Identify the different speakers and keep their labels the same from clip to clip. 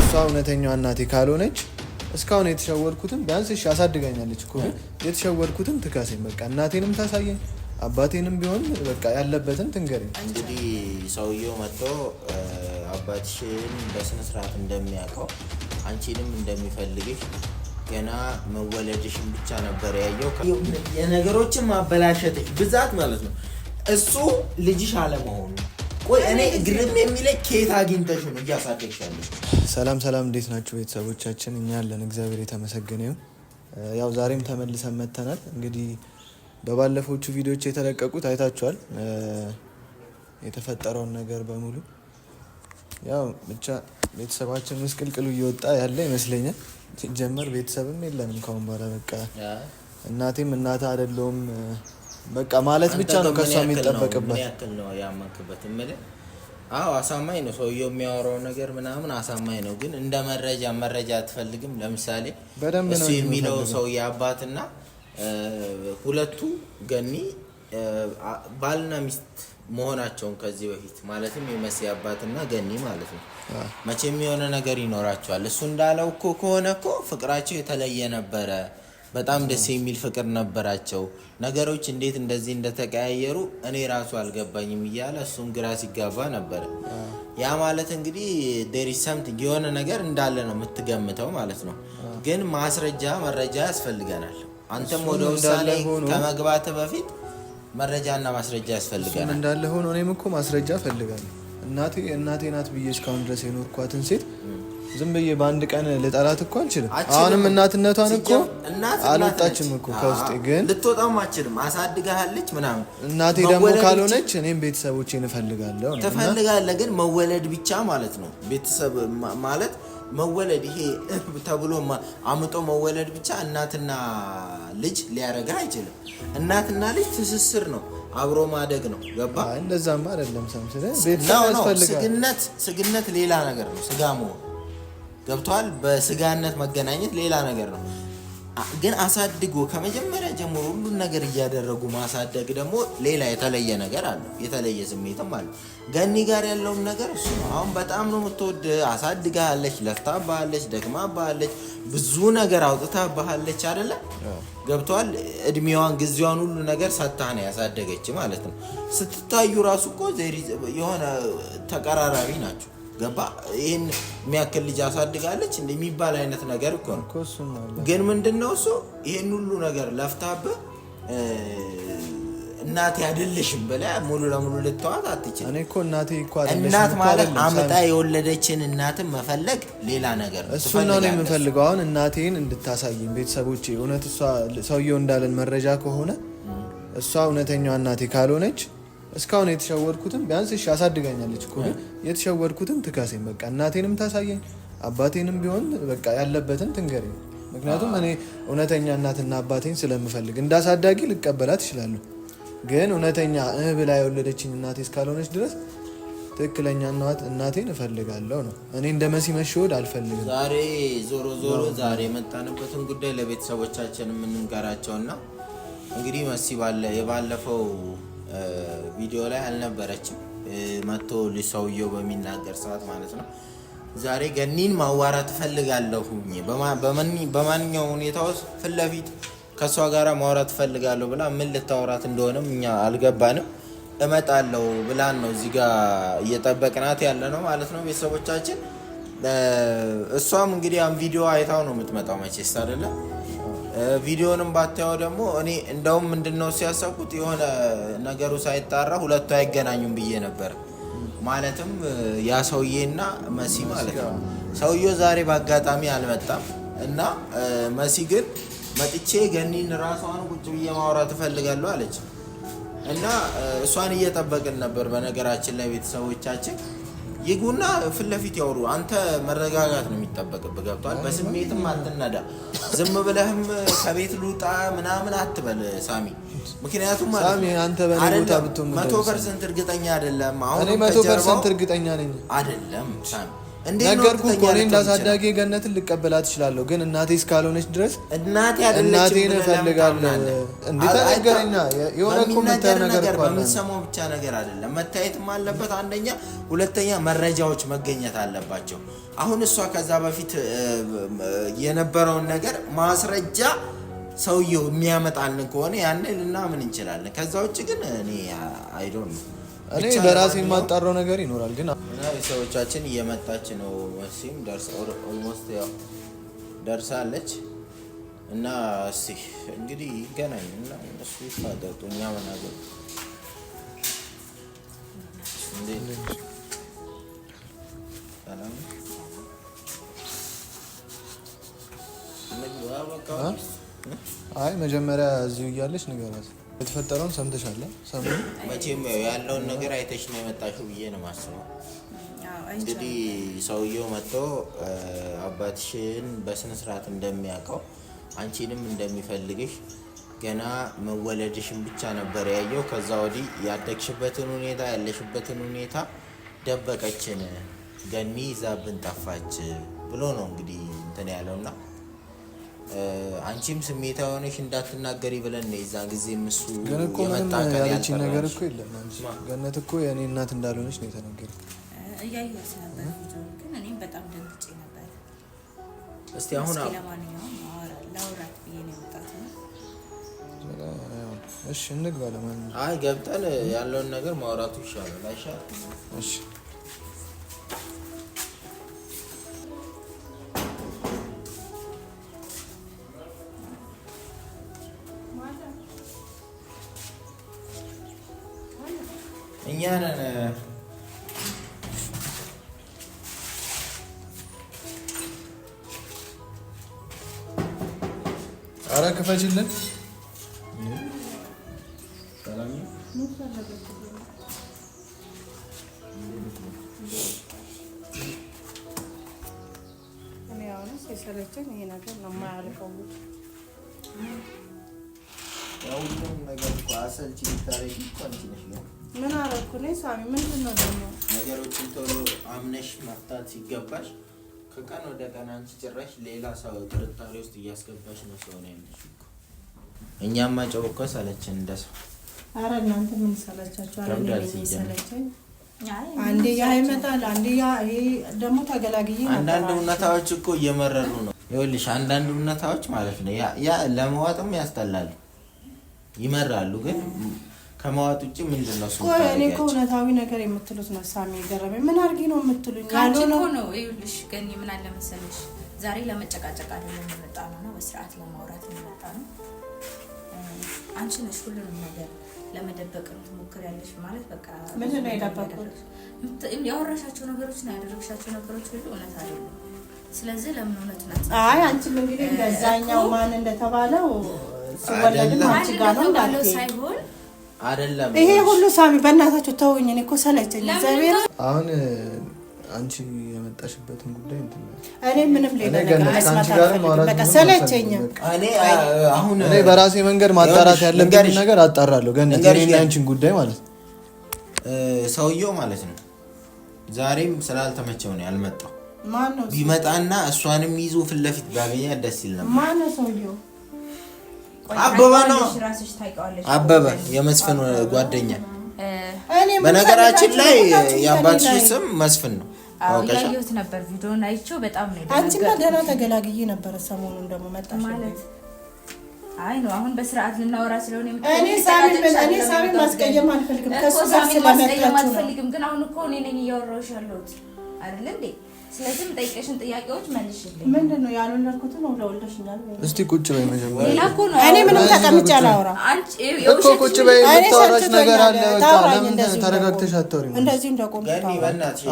Speaker 1: እሷ እውነተኛዋ እናቴ ካልሆነች እስካሁን የተሸወርኩትን ቢያንስ እሺ አሳድጋኛለች እኮ የተሸወርኩትን ትካሰኝ። በቃ እናቴንም ታሳየኝ አባቴንም ቢሆን በቃ ያለበትን ትንገረኝ።
Speaker 2: እንግዲህ ሰውየው መጥቶ አባትሽን በስነ ስርዓት እንደሚያውቀው አንቺንም እንደሚፈልግሽ ገና መወለድሽን ብቻ ነበር ያየው። የነገሮችን ማበላሸትሽ ብዛት ማለት ነው እሱ ልጅሽ አለመሆኑ። ቆይ እኔ ግርም የሚለኝ ከየት አግኝተሽ ነው እያሳደግሻለሽ?
Speaker 1: ሰላም እንዴት ናችሁ ቤተሰቦቻችን? እኛ ያለን እግዚአብሔር የተመሰገነ ይሁን። ያው ዛሬም ተመልሰን መተናል። እንግዲህ በባለፎቹ ቪዲዮዎች የተለቀቁት አይታችኋል የተፈጠረውን ነገር በሙሉ። ያው ብቻ ቤተሰባችን ምስቅልቅሉ እየወጣ ያለ ይመስለኛል። ሲጀመር ቤተሰብም የለንም ካሁን በኋላ በቃ እናቴም እናት አይደለሁም በቃ ማለት ብቻ ነው ከሷ የሚጠበቅበት።
Speaker 2: ምን ያክል ነው ያመንክበት? አዎ አሳማኝ ነው ሰውየው የሚያወራው ነገር ምናምን አሳማኝ ነው። ግን እንደ መረጃ አትፈልግም? ለምሳሌ እሱ የሚለው ሰው የአባትና ሁለቱ ገኒ ባልና ሚስት መሆናቸውን ከዚህ በፊት ማለትም የመሲ አባትና ገኒ ማለት ነው መቼም የሆነ ነገር ይኖራቸዋል። እሱ እንዳለው እኮ ከሆነ እኮ ፍቅራቸው የተለየ ነበረ። በጣም ደስ የሚል ፍቅር ነበራቸው። ነገሮች እንዴት እንደዚህ እንደተቀያየሩ እኔ ራሱ አልገባኝም እያለ እሱም ግራ ሲጋባ ነበረ። ያ ማለት እንግዲህ there is something የሆነ ነገር እንዳለ ነው የምትገምተው ማለት ነው። ግን መረጃ ያስፈልገናል። አንተም ወደ ውሳኔ ከመግባት በፊት መረጃና ማስረጃ ያስፈልገናል።
Speaker 1: እንዳለ ሆኖ እኔም እኮ ማስረጃ ፈልጋለሁ። እናቴ ናት ብዬ እስካሁን ድረስ የኖርኳትን ሴት ዝም ብዬ በአንድ ቀን ልጠላት እኮ አልችልም። አሁንም እናትነቷን እኮ አልወጣችም እኮ ከውስጤ። ግን
Speaker 2: ልትወጣም አልችልም። አሳድጋለች ምናምን።
Speaker 1: እናቴ ደግሞ ካልሆነች እኔም ቤተሰቦቼን እፈልጋለሁ ነው።
Speaker 2: ትፈልጋለህ ግን መወለድ ብቻ ማለት ነው። ቤተሰብ ማለት መወለድ ይሄ ተብሎ አምጦ መወለድ ብቻ እናትና ልጅ ሊያረጋ አይችልም። እናትና ልጅ ትስስር ነው፣ አብሮ ማደግ ነው። ገባ?
Speaker 1: እንደዛማ አይደለም ሰምስለ ቤተሰብ ያስፈልጋል።
Speaker 2: ስግነት ሌላ ነገር ነው። ስጋ መሆን ገብቷል። በስጋነት መገናኘት ሌላ ነገር ነው። ግን አሳድጎ ከመጀመሪያ ጀምሮ ሁሉን ነገር እያደረጉ ማሳደግ ደግሞ ሌላ የተለየ ነገር አለ፣ የተለየ ስሜትም አለ። ገኒ ጋር ያለውን ነገር እሱ ነው። አሁን በጣም ነው የምትወድ፣ አሳድጋለች፣ ለፍታባለች፣ ደክማባለች፣ ብዙ ነገር አውጥታባለች አይደለ? ገብቷል። እድሜዋን ጊዜዋን ሁሉ ነገር ሰጥታ ነው ያሳደገች ማለት ነው። ስትታዩ ራሱ እኮ የሆነ ተቀራራቢ ናቸው። ገባ? ይሄን የሚያክል ልጅ አሳድጋለች እንደሚባል አይነት ነገር እኮ ነው። ግን ምንድነው እሱ ይሄን ሁሉ ነገር ለፍታብህ እናቴ አይደለሽም ብለህ ሙሉ ለሙሉ ልትተዋት አትችልም።
Speaker 1: እኔ እኮ እናቴ እኮ አይደለሽም።
Speaker 2: እናት ማለት አምጣ የወለደችን እናትን መፈለግ ሌላ ነገር ነው።
Speaker 1: እሱ ነው የምፈልገው። አሁን እናቴን እንድታሳየኝ ቤተሰቦቼ። እውነት እሷ ሰውየው እንዳለን መረጃ ከሆነ እሷ እውነተኛዋ እናቴ ካልሆነች እስካሁን የተሸወርኩትን ቢያንስ እሺ አሳድጋኛለች እኮ የተሸወርኩትን ትካሰኝ። በቃ እናቴንም ታሳየኝ አባቴንም ቢሆን በቃ ያለበትን ትንገረኝ። ምክንያቱም እኔ እውነተኛ እናትና አባቴን ስለምፈልግ እንዳሳዳጊ ልቀበላት እችላለሁ። ግን እውነተኛ ብላ የወለደችኝ እናቴ እስካልሆነች ድረስ ትክክለኛ እናቴን እፈልጋለሁ ነው። እኔ እንደ መሲ መሸወድ አልፈልግም።
Speaker 2: ዞሮ ዛሬ የመጣንበትን ጉዳይ ለቤተሰቦቻችን የምንንገራቸውና እንግዲህ መሲ የባለፈው ቪዲዮ ላይ አልነበረችም መጥቶ ሰውየው በሚናገር ሰዓት ማለት ነው። ዛሬ ገኒን ማዋራት ፈልጋለሁ በማንኛውም ሁኔታ ውስጥ ፊት ለፊት ከሷ ጋራ ማውራት ፈልጋለሁ ብላ ምን ልታወራት እንደሆነም እኛ አልገባንም። እመጣለሁ ብላን ነው እዚህ ጋር እየጠበቅናት ያለ ነው ማለት ነው ቤተሰቦቻችን። እሷም እንግዲህ ያን ቪዲዮ አይታው ነው የምትመጣው መቼስ አይደለ? ቪዲዮንም ባታየው ደግሞ እኔ እንደውም ምንድነው ሲያሰብኩት የሆነ ነገሩ ሳይጣራ ሁለቱ አይገናኙም ብዬ ነበር። ማለትም ያ ሰውዬና መሲ ማለት ነው። ሰውዬው ዛሬ በአጋጣሚ አልመጣም እና መሲ ግን መጥቼ ገኒን ራሷን ቁጭ ብዬ ማውራት እፈልጋለሁ አለች እና እሷን እየጠበቅን ነበር። በነገራችን ላይ ቤተሰቦቻችን ይጉና ፊት ለፊት ያወሩ። አንተ መረጋጋት ነው የሚጠበቅብህ። ገብቷል? በስሜትም አትነዳ። ዝም ብለህም ከቤት ልውጣ ምናምን አትበል ሳሚ። ምክንያቱም
Speaker 1: ሳሚ አንተ በኔ ቦታ ብትሆን
Speaker 2: 100% እርግጠኛ አይደለም። አሁን
Speaker 1: እኔ 100% እርግጠኛ ነኝ
Speaker 2: አይደለም ሳሚ።
Speaker 1: ነገርኩህ እኮ እኔ እንዳሳዳጊ ገነትን ልቀበላት እችላለሁ፣ ግን እናቴ እስካልሆነች ድረስ እናቴን እፈልጋለሁ። እንዴት ነገረኛ የሆነ እኮ የምታየው ነገር እኮ
Speaker 2: በምትሰማው ብቻ ነገር አይደለም፣ መታየትም አለበት አንደኛ። ሁለተኛ መረጃዎች መገኘት አለባቸው። አሁን እሷ ከዛ በፊት የነበረውን ነገር ማስረጃ ሰውየው የሚያመጣልን ከሆነ ያኔ ልናምን እንችላለን። ከዛ ውጭ ግን እኔ አይዶን ነው
Speaker 1: እኔ በራሴ የማጣራው ነገር ይኖራል። ግን
Speaker 2: ሰዎቻችን እየመጣች ነው። ወሲም ኦልሞስት ያው ደርሳለች እና እስኪ እንግዲህ ይገናኝ እና እነሱ ይፋጠጡ እኛ መናገሩ
Speaker 1: አይ መጀመሪያ እዚሁ እያለች ንገራት። የተፈጠረውን ሰምተሻል?
Speaker 2: መቼም ያለውን ነገር አይተሽ ነው የመጣሽው ብዬ ነው የማስበው። እንግዲህ ሰውየው መጥቶ አባትሽን በስነ ስርዓት እንደሚያውቀው አንቺንም እንደሚፈልግሽ ገና መወለድሽን ብቻ ነበር ያየው። ከዛ ወዲህ ያደግሽበትን ሁኔታ ያለሽበትን ሁኔታ ደበቀችን፣ ገኒ ይዛብን ጠፋች ብሎ ነው እንግዲህ እንትን ያለውና አንቺም ስሜታ ሆነሽ እንዳትናገሪ ብለን ነው የዛን ጊዜ እሱ
Speaker 1: ግን እኮ ምንም ያለችኝ ነገር እኮ የለም። ገነት እኮ የኔ እናት እንዳልሆነች ነው የተናገረው።
Speaker 3: እያየሁት ነበር ግን እኔም በጣም ደንግጬ ነበር።
Speaker 2: እስቲ አሁን
Speaker 3: ለማንኛውም ላውራት ብዬ ነው የመጣሁት።
Speaker 1: እሺ እንግባ። ለማንኛውም
Speaker 2: አይ ገብተን ያለውን ነገር ማውራቱ ይሻላል አይሻል?
Speaker 1: እሺ
Speaker 2: እኛ ነን
Speaker 1: ኧረ ክፈችልን።
Speaker 3: የሰለቸኝ ይሄ ነገር ነው የማያልፈው።
Speaker 2: ሁሉም ነገር እኮ አሰልቺ ልታረጊ እኮ አንቺ ነሽ።
Speaker 3: ምን አደረኩ እኔ? ሳሚ ምንድን ነው ደግሞ
Speaker 2: ነገሮችን ቶሎ አምነሽ መፍታት ሲገባሽ ከቀን ወደ ቀን አንቺ ጭራሽ ሌላ ሰው ጥርጣሬ ውስጥ እያስገባሽ ነው ሰው ነው ያለሽ እኮ። እኛማ ጨው እኮ ሰለችን እንደሰው።
Speaker 3: ኧረ እናንተ ምን ሰለቻችሁ? አረ እኔ ሰለቸኝ። አንዴ ያ ይመጣል፣ አንዴ ያ ይሄ ደግሞ ተገላግዬ ነው።
Speaker 2: አንዳንድ እውነታዎች እኮ እየመረሩ ነው። ይኸውልሽ አንዳንድ እውነታዎች ማለት ነው ያ ለመዋጥም ያስጠላሉ፣ ይመራሉ። ግን ከመዋጥ ውጭ ምንድነው እሱ?
Speaker 3: እኔ እኮ እውነታዊ ነገር የምትሉት ነው ሳሚ ገረመኝ። ምን አድርጊ ነው የምትሉኝ?
Speaker 4: ያለው ነው ይኸውልሽ ገኒ ምን አለ መሰለሽ ዛሬ ለመጨቃጨቅ አይደለም የመጣ ነው፣ በስርዓት ለማውራት የመጣ ነው። አንቺ ነሽ ሁሉንም ነገር ለመደበቅ ትሞክሪያለሽ ማለት በቃ
Speaker 3: ምን ነው የደበቁት?
Speaker 4: ያወራሻቸው ነገሮች እና ያደረግሻቸው ነገሮች ሁሉ እውነት አይደሉም። ስለዚህ ለምን እውነት ናት?
Speaker 3: አይ አንቺ እንግዲህ እንደዛኛው ማን እንደተባለው ሲወለድም አንቺ ጋር ነው እንዳለው
Speaker 4: ሳይሆን
Speaker 2: አይደለም።
Speaker 3: ይሄ ሁሉ ሳሚ በእናታችሁ ተውኝ። እኔ እኮ ሰለቸኝ እግዚአብሔር።
Speaker 1: አሁን አንቺ የመጣሽበትን ጉዳይ እንትን
Speaker 3: እኔ ምንም ሌላ ነገር መስማት አልፈልግም። በቃ ሰለቸኝ።
Speaker 2: እኔ
Speaker 1: በራሴ መንገድ ማጣራት ያለብኝ ነገር አጣራለሁ። ግን እኔና አንቺን ጉዳይ ማለት
Speaker 2: ሰውየው ማለት ነው ዛሬም ስላልተመቸው ነው ያልመጣው።
Speaker 3: ማን ነው?
Speaker 2: ቢመጣና እሷንም ይዞ ፊት ለፊት ባገኛት ደስ ይል ነበር።
Speaker 3: ማን ነው ሰውየው?
Speaker 2: አበበ ነው። አበበ የመስፍን ጓደኛ። በነገራችን ላይ የአባትሽ ስም መስፍን ነው።
Speaker 4: ያየሁት ነበር ቪዲዮን አይቼው በጣም ነው የደነገጥኩት።
Speaker 3: አንቺማ ደህና ተገላግዬ ነበር። ሰሞኑን ደግሞ መጣሽ
Speaker 4: ማለት አይ ነው አሁን በስርዓት ልናወራ ስለሆነ
Speaker 3: እኔ ሳሚ ማስቀየም አልፈልግም። ከሱ ጋር ስለማስቀየም
Speaker 4: አልፈልግም። ግን አሁን እኮ እኔ ነኝ እያወራሁሽ ያለሁት አይደል እንዴ? ስለዚህ ጠይቀሽን ጥያቄዎች መልሽልኝ።
Speaker 3: ምንድነው ያልወለድኩትን ነው ለወልደሽኛል?
Speaker 1: እስቲ ቁጭ በይ መጀመሪያ።
Speaker 4: ሌላ እኮ ነው
Speaker 3: እኔ ምንም ተቀምጬ አላወራ።
Speaker 4: አንቺ
Speaker 1: እኮ ቁጭ በይ። የምታወራሽ ነገር አለ። በቃ ለምን ተረጋግተሽ አታወሪም?
Speaker 3: እንደዚህ እንደቆም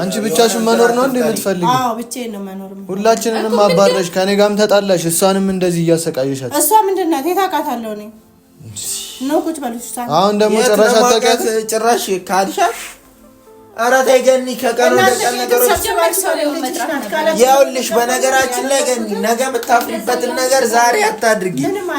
Speaker 1: አንቺ ብቻሽን መኖር ነው እንዴ የምትፈልጊው?
Speaker 3: አዎ ብቻዬን ነው መኖር።
Speaker 1: ሁላችንንም አባረሽ፣ ከኔ ጋርም ተጣላሽ፣ እሷንም እንደዚህ እያሰቃየሻት።
Speaker 3: እሷ ምንድን ናት? የት አውቃታለሁ እኔ ነው? ቁጭ በልሽ።
Speaker 1: አሁን ደግሞ ጭራሽ አታውቂያት።
Speaker 2: ጭራሽ ካልሻት ኧረ ተይ ገኒ፣ ከቀን ወደ ቀን ነገሮች ያውልሽ። በነገራችን ላይ ገኒ ነገ የምታፍሪበትን ነገር ዛሬ አታድርጊ።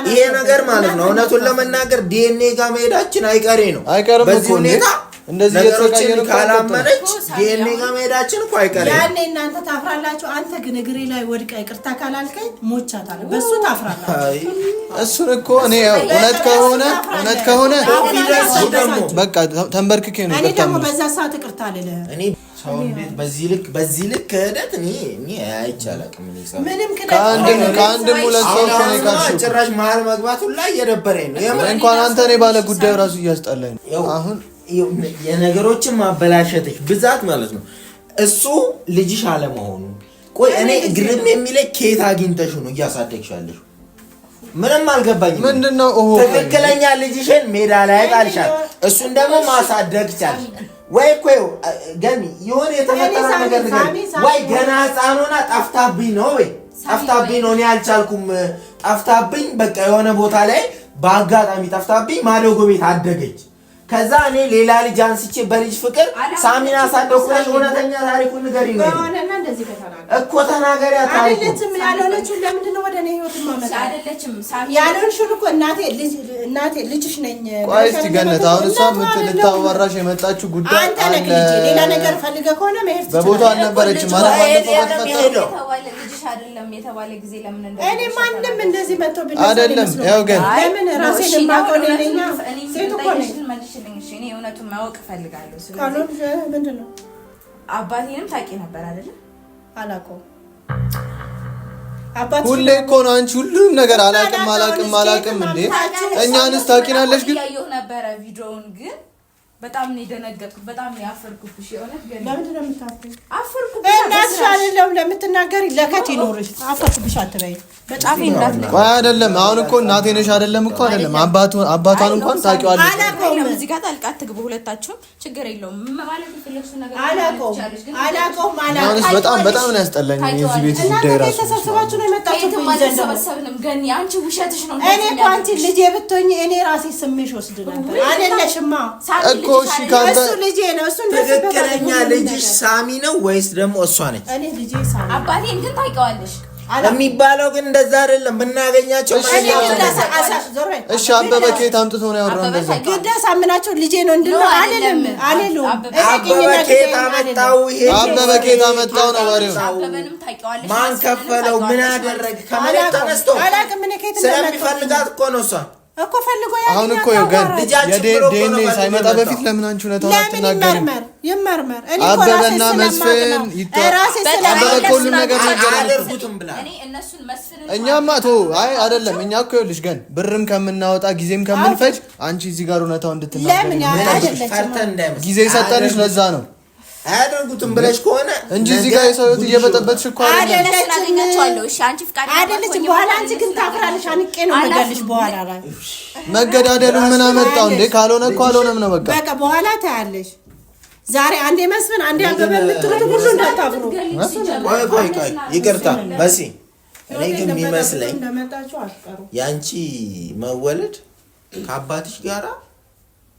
Speaker 2: ይሄ ነገር ማለት ነው እውነቱን ለመናገር ዲኤንኤ ጋር መሄዳችን አይቀሬ ነው።
Speaker 1: አይቀርም
Speaker 2: በዚህ ሁኔታ
Speaker 1: እንደዚህ
Speaker 2: ነገሮችን ካላመነች ዲኤንኤ ጋር መሄዳችን እኮ አይቀርም።
Speaker 3: ያኔ እናንተ ታፍራላችሁ። አንተ ግን እግሬ ላይ ወድቃ ይቅርታ ካላልከኝ ሞቻታለሁ። በሱ ታፍራላችሁ።
Speaker 1: እሱን እኮ እኔ እውነት ከሆነ በቃ ተንበርክኬ ነው
Speaker 3: እኔ ደግሞ በዛ ሰዓት ይቅርታ አልልህ።
Speaker 2: እኔ ሰው እንዴት በዚህ ልክ ክህደት እኔ አይቻልም።
Speaker 3: ምንም
Speaker 1: ከአንድም ሁለት ሰው ነው ካችሁ
Speaker 2: ጭራሽ መሀል መግባቱ ላይ እየደበረኝ ነው።
Speaker 1: እንኳን አንተ እኔ ባለ ጉዳዩ ራሱ እያስጠላኝ ነው። አሁን
Speaker 2: የነገሮችን ማበላሸትሽ ብዛት ማለት ነው። እሱ ልጅሽ አለመሆኑ ቆይ እኔ ግርም የሚለኝ ከየት አግኝተሽ ነው እያሳደግሻለሽ? ምንም አልገባኝም።
Speaker 1: ምንድነው
Speaker 2: ትክክለኛ ልጅሽን ሜዳ ላይ ጣልሻል፣ እሱን ደግሞ ማሳደግ ቻልሽ ወይ? እኮ ገሚ የሆነ የተፈጠረ ነገር ወይ ገና ህፃን ሆና ጠፍታብኝ ነው ወይ ጠፍታብኝ ነው እኔ አልቻልኩም፣ ጠፍታብኝ በቃ የሆነ ቦታ ላይ በአጋጣሚ ጠፍታብኝ ማደጎ ቤት አደገች። ከዛ እኔ ሌላ ልጅ አንስቼ በልጅ ፍቅር ሳሚና ሳደኩኝ። እውነተኛ ታሪኩን ንገሪኝ ነው እኮ ተናገሪያ።
Speaker 3: አይደለችም ያለችው ለምንድን ነው ወደ እኔ ህይወት ማመጣ? አይደለችም ሳሚ ያለችው እኮ እናቴ ልጅሽ ነኝ።
Speaker 1: ቆይ እስቲ ገነት፣ አሁን እሷ ልታዋራሽ የመጣችው ጉዳይ
Speaker 3: አንተ ነህ ልጅ። ሌላ ነገር ፈልገህ ከሆነ መሄድ ትችላለህ።
Speaker 1: በቦታው አልነበረችም ማለት ነው።
Speaker 4: ልጅሽ አይደለም የተባለ ጊዜ ለምን
Speaker 3: እኔ ማንንም እንደዚህ መጥቶ
Speaker 1: አይደለም። ያው ግን
Speaker 3: ለምን ራሴን የማውቀው ነኝ። ሴት እኮ ነኝ።
Speaker 4: እኔ እውነቱን ማወቅ እፈልጋለሁ።
Speaker 3: ስለዚህ ምንድነው
Speaker 4: አባቴንም ታውቂ ነበር አይደል?
Speaker 3: አላውቀውም።
Speaker 1: ሁሌ እኮ ነው አንቺ ሁሉም ነገር አላውቅም እንዴ? እኛንስ ታውቂናለሽ? ግን
Speaker 4: ያየሁ ነበረ ቪዲዮውን ግን በጣም ነው የደነገጥኩት። በጣም ነው ያፈርኩብሽ። የሆነት ግን
Speaker 3: ለምንድን ነው የምታፍሪው?
Speaker 4: አፈርኩብሽ።
Speaker 3: እናትሽ አይደለም ለምትናገሪ ለከት ይኖርሽ። አፈርኩብሽ አትበይ። በጣም እንዳትነካ።
Speaker 1: ቆይ አይደለም አሁን እኮ እናቴ ነሽ አይደለም እኮ አይደለም አባቷን እንኳን ታውቂዋለሽ።
Speaker 3: አላውቀውም።
Speaker 4: እዚህ ጋር ጣልቃ አትግቡ ሁለታችሁም። ችግር የለውም ማለት የፈለግሽው ነገር
Speaker 3: አላውቀውም።
Speaker 1: በጣም ነው ያስጠላኝ የዚህ ቤት ጉዳይ ራሱ።
Speaker 3: ተሰብስባችሁ ነው የመጣችሁት?
Speaker 4: ተሰብሰብንም ግን አንቺ ውሸትሽ ነው።
Speaker 3: እኔ እኮ አንቺ ልጄ ብትሆኚ እኔ ራሴ ስምሽ ወስድ ነበር። አይደለሽማ
Speaker 1: እኮ እሺ ካንተ
Speaker 3: እሱ ልጄ ነው። እሱ
Speaker 2: ትክክለኛ ልጅሽ ሳሚ ነው ወይስ ደግሞ እሷ ነች?
Speaker 3: እኔ ልጄ ሳሚ።
Speaker 4: አባቴን ግን ታውቂዋለሽ
Speaker 2: የሚባለው ግን እንደዛ አይደለም። ብናገኛቸው
Speaker 1: እሺ አበበ ከየት አምጥቶ ነው ያወራው? እንደዛ
Speaker 3: ግዳ ሳምናቸው ልጄ ነው እንድነው አይደለም አለሉ።
Speaker 2: አበበ ከየት አመጣው? ይሄ
Speaker 1: አበበ ከየት አመጣው ነው ወሬው?
Speaker 4: አበበንም ታውቂዋለሽ።
Speaker 2: ማን ከፈለው? ምን አደረገ? ከመሬት ተነስቶ
Speaker 3: አላውቅም። እኔ ከየት
Speaker 2: ስለሚፈልጋት እኮ ነው እሷ
Speaker 3: እኮ ፈልጎ ያለው።
Speaker 1: አሁን እኮ ይገን የዴኔ ሳይመጣ በፊት ለምን አንቺ እውነታውን አትናገሪም?
Speaker 3: ይመርመር። እኔ
Speaker 1: አበበና መስፍን አበበ ሁሉም ነገር
Speaker 2: አያደርጉትም ብላ
Speaker 4: እኔ እነሱን መስፍን
Speaker 1: እኛማ አይ አይደለም። እኛ እኮ ይኸውልሽ ገን ብርም ከምናወጣ ጊዜም ከምንፈጅ አንቺ እዚህ ጋር እውነታውን እንድትናገሪ ጊዜ ሰጠንሽ። ለዛ ነው
Speaker 2: አያደርጉትም ብለሽ ከሆነ
Speaker 1: እንጂ እዚህ ጋር የሰው ህይወት እየበጠበጥሽ እኮ
Speaker 4: አገኛቸዋለሁ። እሺ አንቺ ፍቃድ
Speaker 3: አይደለችም። በኋላ አንቺ ግን ታፍራለሽ። አንቄ ነው መገልሽ። በኋላ ላይ
Speaker 1: መገዳደሉን ምን አመጣው እንዴ? ካልሆነ እኮ አልሆነም ነው በቃ
Speaker 3: በኋላ ታያለሽ። ዛሬ አንዴ መስፍን አንዴ አበበ የምትሉት ሁሉ እንዳታፍሩ።
Speaker 2: ቆይ ይቅርታ መሲ፣ እኔ ግን የሚመስለኝ ያንቺ መወለድ ከአባትሽ ጋራ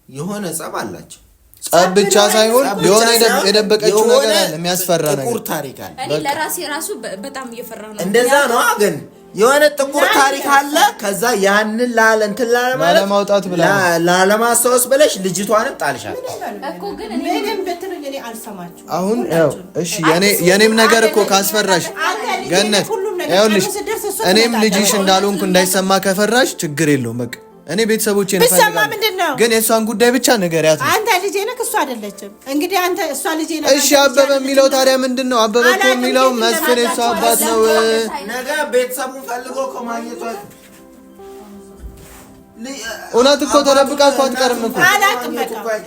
Speaker 2: የሆነ ጸብ አላቸው።
Speaker 1: ጸብ ብቻ ሳይሆን የሆነ የደበቀችው ነገር አለ፣ የሚያስፈራ ነገር፣
Speaker 2: ጥቁር ታሪክ አለ።
Speaker 4: እኔ ለራሴ ራሱ በጣም እየፈራሁ ነው።
Speaker 2: እንደዛ ነው ግን የሆነ ጥቁር ታሪክ አለ። ከዛ ያንን
Speaker 1: ላለማውጣት ብላ
Speaker 2: ላለማስታወስ ብለሽ ልጅቷንም ጣልሻል
Speaker 4: እኮ። ግን
Speaker 3: ምንም ብትሉኝ እኔ አልሰማችሁም።
Speaker 1: አሁን ያው እሺ የኔም ነገር እኮ ካስፈራሽ ገነት፣ ይኸውልሽ እኔም ልጅሽ እንዳልሆንኩ እንዳይሰማ ከፈራሽ ችግር የለውም በቃ እኔ ቤተሰቦቼ ነው
Speaker 3: ፈልጋለሁ።
Speaker 1: ግን የእሷን ጉዳይ ብቻ ንገሪያት።
Speaker 3: አንተ ልጄ ነህ እሷ አይደለችም። እንግዲህ አንተ እሷ ልጄ ነህ።
Speaker 1: እሺ አበበ የሚለው ታዲያ ምንድነው? አበበ እኮ የሚለው መስፍን የእሷ አባት ነው።
Speaker 2: ነገ ቤተሰቡን ፈልጎ ከማግኘቷ
Speaker 1: እውነት እኮ ተደብቃ እኮ አትቀርም እኮ።
Speaker 3: አላውቅም በቃ።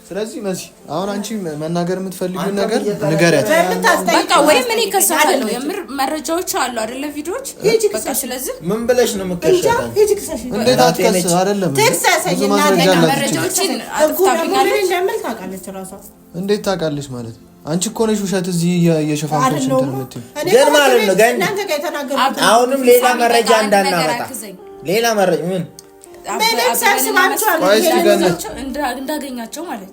Speaker 1: ስለዚህ መሲ አሁን አንቺ መናገር የምትፈልጊው ነገር ንገሪያት
Speaker 4: በቃ። ወይም እኔ ከሰራለሁ የምር መረጃዎች አሉ አይደለ? ቪዲዮዎች በቃ። ስለዚህ
Speaker 2: ምን ብለሽ ነው የምትከሸታ?
Speaker 1: እንዴት አትከስ? አይደለም ብዙ ማስረጃ አላት።
Speaker 4: መረጃዎችን አጥፍታብኛለች።
Speaker 3: እንደምን ታውቃለች ራሷ?
Speaker 1: እንዴት ታውቃለች ማለት አንቺ እኮ ነሽ ውሸት እዚህ እየሸፋፈንሽ እንትን የምትይው
Speaker 2: ግን ማለት ነው። ግን አሁንም ሌላ መረጃ እንዳናመጣ ሌላ መረጃ ምን
Speaker 4: እንዳገኛቸው ማለት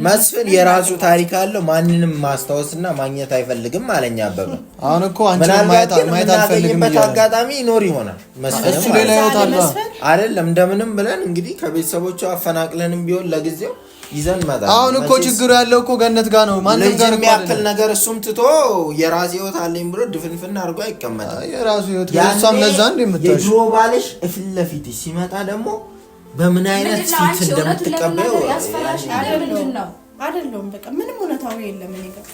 Speaker 2: መስፍን የራሱ ታሪክ አለው። ማንንም ማስታወስና ማግኘት አይፈልግም አለኝ አበበ።
Speaker 1: አሁን እኮ አንቺ ማየት አልፈልግም
Speaker 2: አጋጣሚ ይኖር ይሆናል። መስፍን
Speaker 1: እሱ ሌላ ህይወት አለው
Speaker 2: አይደለም። እንደምንም ብለን እንግዲህ ከቤተሰቦቹ አፈናቅለንም ቢሆን ለጊዜው ይዘን መጣ።
Speaker 1: አሁን እኮ ችግሩ ያለው እኮ ገነት ጋር ነው። ማንም ጋር
Speaker 2: የሚያክል ነገር እሱም ትቶ የራሴ ህይወት አለኝ ብሎ ድፍንፍን አድርጎ አይቀመጥም።
Speaker 1: የራሱ ህይወት ለሷም ለዛ እንደምታሽ
Speaker 2: የድሮ ባልሽ እፊት ለፊት ሲመጣ ደግሞ በምን አይነት ፊት እንደምትቀበለው
Speaker 3: አይደለም። በቃ ምንም እውነታው የለም እኔ ጋር።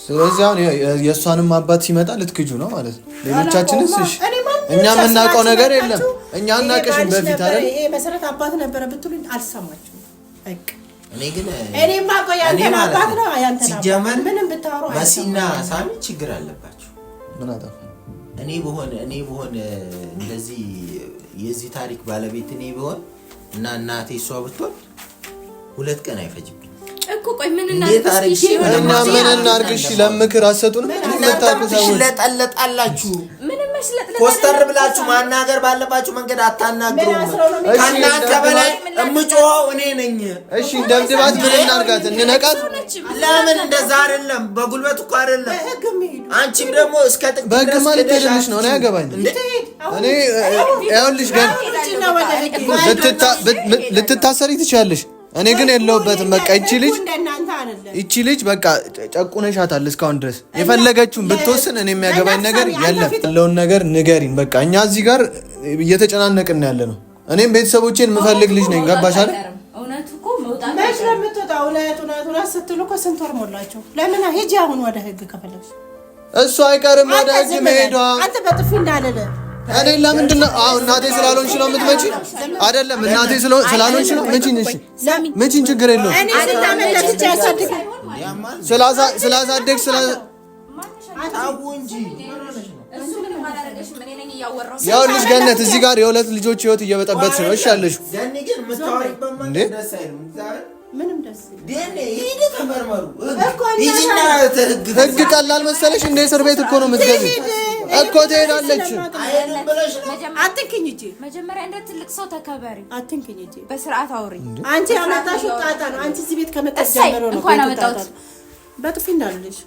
Speaker 1: ስለዚህ አሁን የእሷንም አባት ሲመጣ ልትክጁ ነው ማለት ነው። ሌሎቻችንስ እሺ እኛ የምናውቀው ነገር የለም። እኛ እናቀሽም በፊት አይደል
Speaker 3: ይሄ መሰረት አባት ነበረ ብትሉኝ አልሰማችሁም። በቃ
Speaker 2: እኔ ግን
Speaker 3: እኔ ማቆ ያንተን አባት ነው ያንተን
Speaker 2: ሲጀመር
Speaker 3: ምንም ብታወሩ
Speaker 2: መሲና ሳሚ ችግር አለባቸው።
Speaker 1: ምን አጣፋ?
Speaker 2: እኔ በሆነ እንደዚህ የዚህ ታሪክ ባለቤት እኔ በሆን እና እናቴ እሷ ብትሆን 2 ቀን አይፈጅም
Speaker 4: እኮ። ቆይ ምን እናርግሽ?
Speaker 2: እና
Speaker 1: ምን እናርግሽ? ለምክር አሰጡንም
Speaker 2: ለጠለጣላችሁ ኮስተር ብላችሁ ማናገር ባለባችሁ መንገድ አታናግሩም። ከእናንተ በላይ እምጮኸው እኔ ነኝ።
Speaker 1: እሺ ደብድባት፣ ምን እናርጋት? እንነቃት?
Speaker 2: ለምን እንደዛ አይደለም፣ በጉልበት እኮ አይደለም። አንቺም ደግሞ እስከ ጥግ
Speaker 1: በህግ ማለት ትልሽ ነው። እኔ ያገባኝ እኔ ያውልሽ ገን ልትታሰሪ ትችያለሽ። እኔ ግን የለውበትም። በቃ እቺ ልጅ በቃ ጨቁነሻታል እስካሁን ድረስ። የፈለገችውን ብትወስን እኔ የሚያገባኝ ነገር የለም። ያለውን ነገር ንገሪን በቃ። እኛ እዚህ ጋር እየተጨናነቅን ያለ ነው። እኔም ቤተሰቦቼን የምፈልግ ልጅ ነኝ። ገባሽ አይደል?
Speaker 4: እውነቱ እኮ መውጣት
Speaker 3: መች ለምትወጣው እውነት ስትሉ እኮ ስንት ወር ሞላችሁ? ለምን ሂጂ አሁን ወደ ህግ ከፈለግሽ።
Speaker 1: እሱ አይቀርም ወደ ህግ መሄዷ።
Speaker 3: አንተ በጥፊ እንዳለለ
Speaker 1: እኔ ለምንድን ነው አሁን እናቴ ስላልሆንሽ ነው የምትመጪ? አይደለም እናቴ ስላልሆንሽ ነው ምንጭኝ። እሺ ምንጭኝ፣ ችግር የለውም። ስላሳደግሽ ያውልሽ ገነት እዚህ ጋር የሁለት ልጆች ህይወት እየበጠበጥሽ ነው። እሺ አለሽ እንዴ?
Speaker 3: ምንም ደስ
Speaker 1: ህግ ቀላል መሰለሽ? እንደ እስር ቤት እኮ ነው የምትገቢ እኮ። ትሄዳለች።
Speaker 3: አትንኪኝ እንጂ
Speaker 4: መጀመሪያ እንደ ትልቅ ሰው ተከበሪ።
Speaker 3: አትንኪኝ እንጂ
Speaker 4: በስርዓት አውሪ።
Speaker 3: አንቺ ያመጣሽው ጣጣ ነው። አንቺ እዚህ ቤት ከመጣሽ ጀምሮ ነው
Speaker 4: እንኳን አመጣሁት
Speaker 3: በጥፊ እንዳለሽ።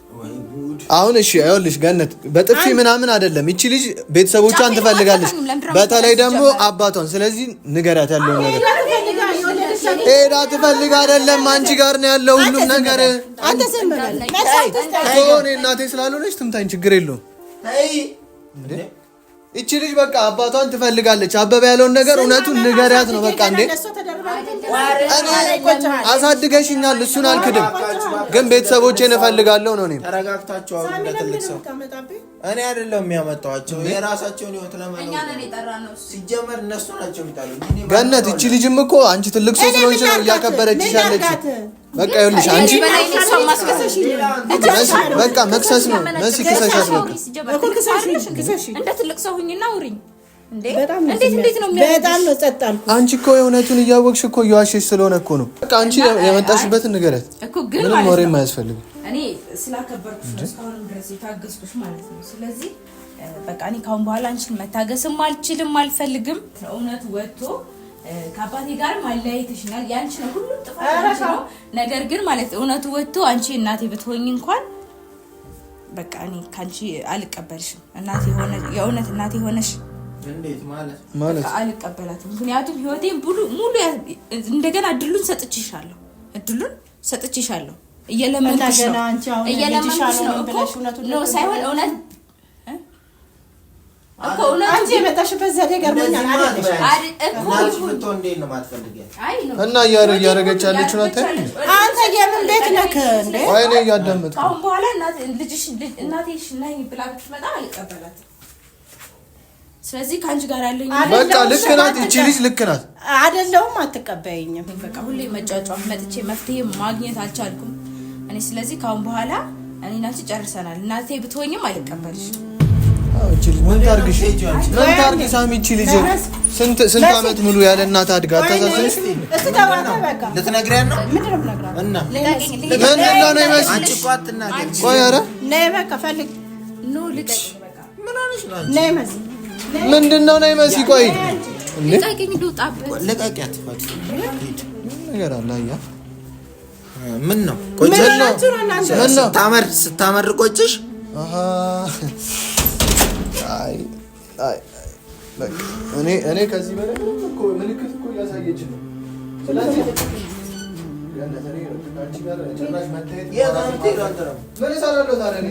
Speaker 1: አሁን እሺ አይወልሽ ገነት፣ በጥፊ ምናምን አይደለም። እቺ ልጅ ቤተሰቦቿን ትፈልጋለች፣ በተለይ ደግሞ አባቷን። ስለዚህ ንገራት ያለውን ነገር። ሄዳ ትፈልግ አይደለም፣ አንቺ ጋር ነው ያለው ሁሉም ነገር።
Speaker 3: አንተ ዝም በል
Speaker 1: እኔ እናቴ ስላልሆነች ትምታኝ፣ ችግር የለውም። እቺ ልጅ በቃ አባቷን ትፈልጋለች። አበበ ያለውን ነገር እውነቱን ንገሪያት ነው በቃ። እንዴ አሳድገሽኛል፣ እሱን አልክድም፣ ግን ቤተሰቦቼን እፈልጋለሁ ነው። እኔም
Speaker 2: ተረጋግታችሁ አሁን እንደትልቅ ሰው እኔ አይደለም የሚያመጣዋቸው የራሳቸውን ህይወት ለመኖር ሲጀመር እነሱ ናቸው የሚጣሉኝ።
Speaker 1: ገነት እቺ ልጅም እኮ አንቺ ትልቅ ሰው ስለሆንሽ ነው እያከበረችሽ ያለች። በቃ ይኸውልሽ አንቺ በቃ መክሰስ ነው መሲ ክሰሻት በቃ
Speaker 4: እንደ ትልቅ ሰው ሁኝና አውሪኝ። እንዴት ነው
Speaker 3: በጣም ነው ጸጥ አልኩ።
Speaker 1: አንቺ እኮ የእውነቱን እያወቅሽ እኮ እየዋሸሽ ስለሆነ እኮ ነው። በቃ አንቺ የመጣሽበትን ንገረት
Speaker 4: እኮ። ግን
Speaker 1: ምንም ወሬ የማያስፈልግ
Speaker 4: እኔ ስላከበርኩሽ ነው እስካሁን ድረስ የታገስኩሽ ማለት ነው። ስለዚህ በቃ እኔ ካሁን በኋላ አንቺን መታገስም አልችልም አልፈልግም። እውነቱ ወጥቶ ከአባቴ ጋር ማለያየትሽናል። ያንቺ ነው ሁሉ ጥፋት ነው። ነገር ግን ማለት እውነቱ ወጥቶ አንቺ እናቴ ብትሆኝ እንኳን በቃ እኔ ካንቺ አልቀበልሽም። እናቴ ሆነ የእውነት እናቴ ሆነሽ
Speaker 2: እንዴት ማለት
Speaker 4: አልቀበላትም። ምክንያቱም ህይወቴን ሙሉ እንደገና እድሉን ሰጥቼሻለሁ። እየለመንኩሽ ነው ሳይሆን እውነት እኮ
Speaker 3: አንቺ የመጣሽበት ዘዴ ገርሞኛል
Speaker 1: እና እያደረገች ያለችው ናት።
Speaker 3: አንተ የምን ቤት ነህ እንዴ?
Speaker 1: ወይኔ እያዳመጥኩ
Speaker 4: አሁን በኋላ እናቴሽ ነኝ ብላ ብትመጣ አልቀበላትም። ስለዚህ ከአንቺ ጋር ያለኝ
Speaker 1: በቃ ልክ ናት። እቺ ልጅ ልክ ናት
Speaker 3: አይደለሁም? አትቀበይኝም።
Speaker 4: በቃ ሁሌ መጫጫፍ መጥቼ መፍትሄ ማግኘት አልቻልኩም እኔ። ስለዚህ ካሁን በኋላ እኔ እናንቺ ጨርሰናል። እናቴ ብትሆኝም አልቀበልሽም።
Speaker 1: እቺ ልጅ ምን ታርግሽ? ምን ታርግ ሳሚ? እቺ ልጅ ስንት አመት ሙሉ ያለ እናት አድጋ ታሳዝንሽ?
Speaker 2: ልትነግሪያት ነው?
Speaker 3: ምንድነው የምነግራት?
Speaker 2: እና
Speaker 1: ምንድነው ነው ይመስል?
Speaker 2: አንቺ እኮ አትናገሪ።
Speaker 1: ቆይ ኧረ
Speaker 3: ነይ በቃ ፈልግ
Speaker 4: ኖ ልቀቅ በቃ።
Speaker 2: ምን ሆነሽ ነው?
Speaker 3: ነይ መሲ
Speaker 1: ምንድነው ነው ይመስል? ቆይ እንዴ
Speaker 4: ልቀቂኝ፣ ልውጣበት።
Speaker 2: ልቀቂያት
Speaker 1: ነገር አለ። አያ
Speaker 2: ምን ነው ቆጭሽ ነው? ስታመር ቆጭሽ?
Speaker 1: አሃ አይ በቃ እኔ ከዚህ በላይ እኮ ምልክት እኮ እያሳየች ነው። ስለዚህ ገነት እኔ ከአንቺ ጋር ጭራሽ መታየት
Speaker 2: የት ነው የምትሄደው አንተ ደግሞ?
Speaker 1: ምን እሰራለሁ ታዲያ እኔ?